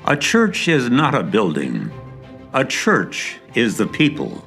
A church is not a building. A church is the people.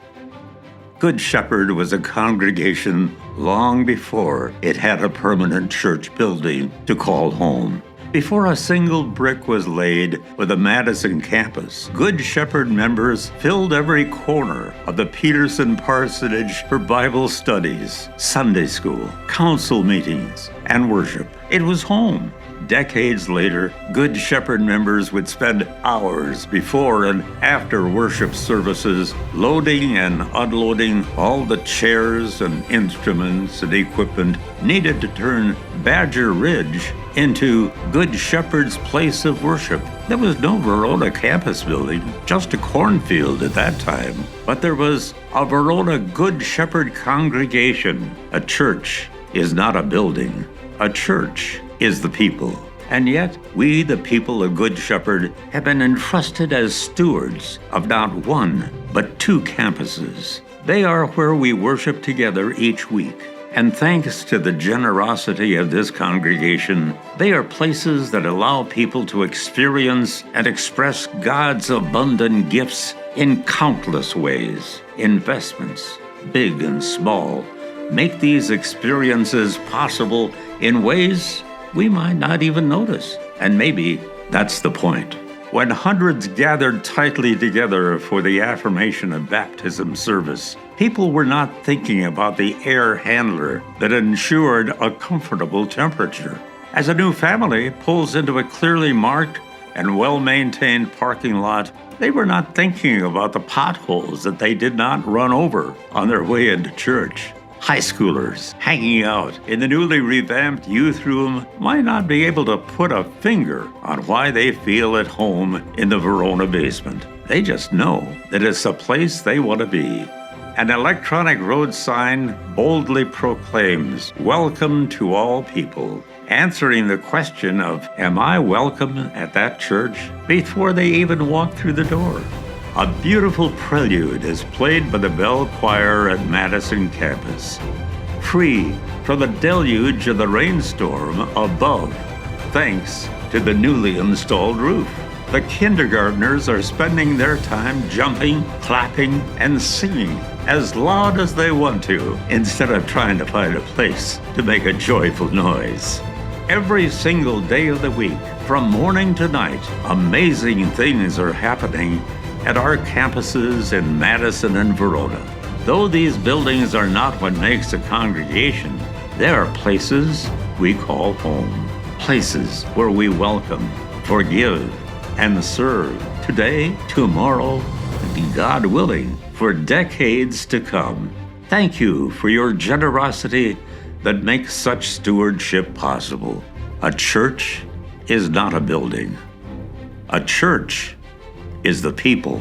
Good Shepherd was a congregation long before it had a permanent church building to call home. Before a single brick was laid with the Madison campus, Good Shepherd members filled every corner of the Peterson parsonage for Bible studies, Sunday school, council meetings, and worship. It was home. Decades later, Good Shepherd members would spend hours before and after worship services loading and unloading all the chairs and instruments and equipment needed to turn Badger Ridge into Good Shepherd's place of worship. There was no Verona campus building, just a cornfield at that time. But there was a Verona Good Shepherd congregation. A church is not a building. A church is the people. And yet, we, the people of Good Shepherd, have been entrusted as stewards of not one, but two campuses. They are where we worship together each week. And thanks to the generosity of this congregation, they are places that allow people to experience and express God's abundant gifts in countless ways. Investments, big and small, make these experiences possible in ways we might not even notice. And maybe that's the point. When hundreds gathered tightly together for the affirmation of baptism service, people were not thinking about the air handler that ensured a comfortable temperature. As a new family pulls into a clearly marked and well-maintained parking lot, they were not thinking about the potholes that they did not run over on their way into church. High schoolers hanging out in the newly revamped youth room might not be able to put a finger on why they feel at home in the Verona basement. They just know that it's a place they want to be. An electronic road sign boldly proclaims, "Welcome to all people," answering the question of, am I welcome at that church, before they even walk through the door. A beautiful prelude is played by the bell choir at Madison campus, free from the deluge of the rainstorm above, thanks to the newly installed roof. The kindergartners are spending their time jumping, clapping, and singing as loud as they want to, instead of trying to find a place to make a joyful noise. Every single day of the week, from morning to night, amazing things are happening at our campuses in Madison and Verona. Though these buildings are not what makes a congregation, they are places we call home. Places where we welcome, forgive, and serve today, tomorrow, and God willing, for decades to come. Thank you for your generosity that makes such stewardship possible. A church is not a building. A church is the people.